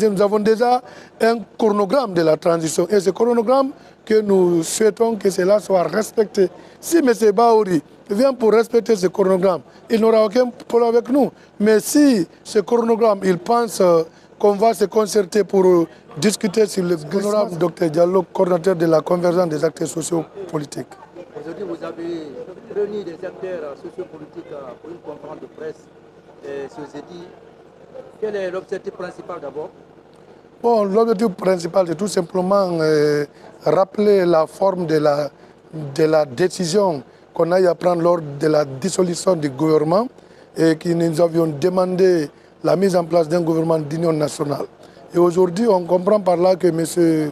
Nous avons déjà un chronogramme de la transition et ce chronogramme que nous souhaitons que cela soit respecté. Si M. Bahouri vient pour respecter ce chronogramme, il n'aura aucun problème avec nous. Mais si ce chronogramme, il pense qu'on va se concerter pour discuter sur le chronogramme, Dr Diallo, coordinateur de la convergence des acteurs sociopolitiques. Aujourd'hui, vous avez réuni des acteurs sociopolitiques pour une conférence de presse ce jeudi. Quel est l'objectif principal d'abord? Bon, l'objectif principal, c'est tout simplement rappeler la forme de la décision qu'on a eu à prendre lors de la dissolution du gouvernement et que nous avions demandé la mise en place d'un gouvernement d'union nationale. Et aujourd'hui, on comprend par là que M.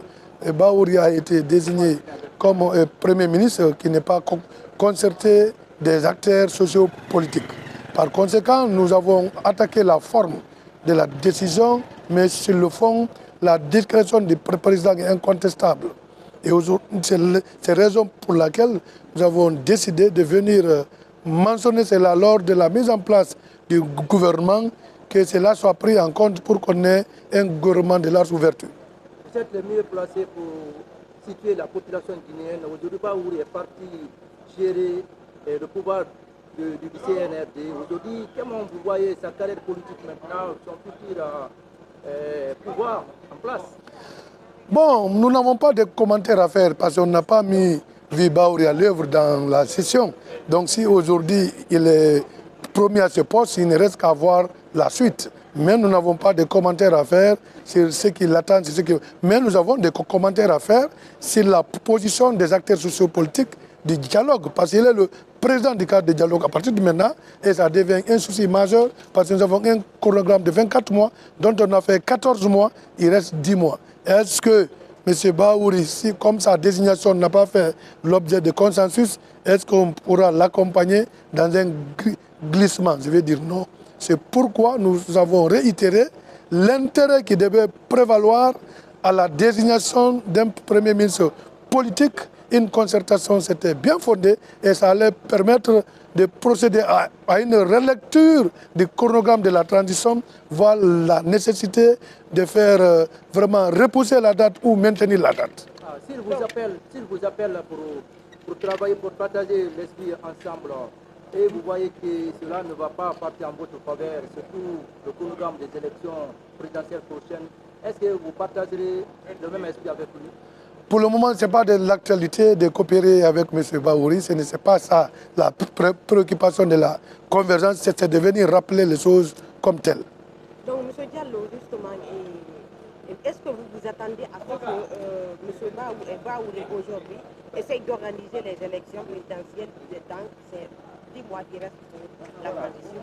Bahouri a été désigné comme Premier ministre qui n'est pas concerté des acteurs sociopolitiques. Par conséquent, nous avons attaqué la forme de la décision, mais sur le fond, la discrétion du président est incontestable. Et aujourd'hui, c'est la raison pour laquelle nous avons décidé de venir mentionner cela lors de la mise en place du gouvernement, que cela soit pris en compte pour qu'on ait un gouvernement de large ouverture. Vous êtes le mieux placé pour situer la population guinéenne. Aujourd'hui, Bahouri est parti gérer le pouvoir du CNRD. Aujourd'hui, comment vous voyez sa carrière politique maintenant, son futur pouvoir en place? Bon, nous n'avons pas de commentaires à faire parce qu'on n'a pas mis Bahouri à l'œuvre dans la session. Donc si aujourd'hui il est promis à ce poste, il ne reste qu'à voir la suite. Mais nous n'avons pas de commentaires à faire sur ce qui l'attend. Mais nous avons des commentaires à faire sur la position des acteurs sociopolitiques du dialogue, parce qu'il est le président du cadre de dialogue à partir de maintenant, et ça devient un souci majeur, parce que nous avons un chronogramme de 24 mois, dont on a fait 14 mois, il reste 10 mois. Est-ce que M. Bahouri, si comme sa désignation n'a pas fait l'objet de consensus, est-ce qu'on pourra l'accompagner dans un glissement? Je vais dire non. C'est pourquoi nous avons réitéré l'intérêt qui devait prévaloir à la désignation d'un Premier ministre politique. Une concertation s'était bien fondée et ça allait permettre de procéder à une relecture du chronogramme de la transition, voir la nécessité de faire vraiment repousser la date ou maintenir la date. S'il vous appelle pour travailler, pour partager l'esprit ensemble, et vous voyez que cela ne va pas partir en votre faveur, surtout le chronogramme des élections présidentielles prochaines, est-ce que vous partagerez le même esprit avec lui? Pour le moment, ce n'est pas de l'actualité de coopérer avec M. Bahouri, ce n'est pas ça la préoccupation de la convergence, c'est de venir rappeler les choses comme telles. Donc, M. Diallo, justement, est-ce que vous vous attendez à ce que M. Bahouri aujourd'hui essaye d'organiser les élections présidentielles dans ces 10 mois qui restent pour la transition?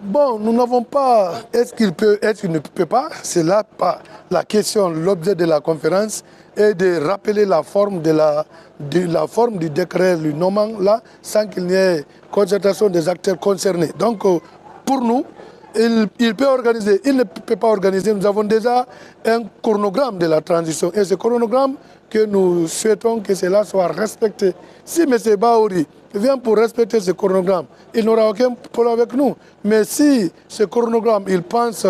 Bon, nous n'avons pas... Est-ce qu'il peut, est-ce qu'il ne peut pas? C'est là pas la question, l'objet de la conférence est de rappeler la forme forme du décret lui nommant là, sans qu'il n'y ait concertation des acteurs concernés. Donc, pour nous, il peut organiser, il ne peut pas organiser. Nous avons déjà un chronogramme de la transition et ce chronogramme que nous souhaitons que cela soit respecté. Si M. Bahouri vient pour respecter ce chronogramme, il n'aura aucun problème avec nous. Mais si ce chronogramme, il pense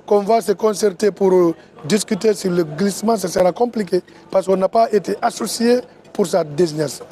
qu'on va se concerter pour discuter sur le glissement, ça sera compliqué parce qu'on n'a pas été associé pour sa désignation.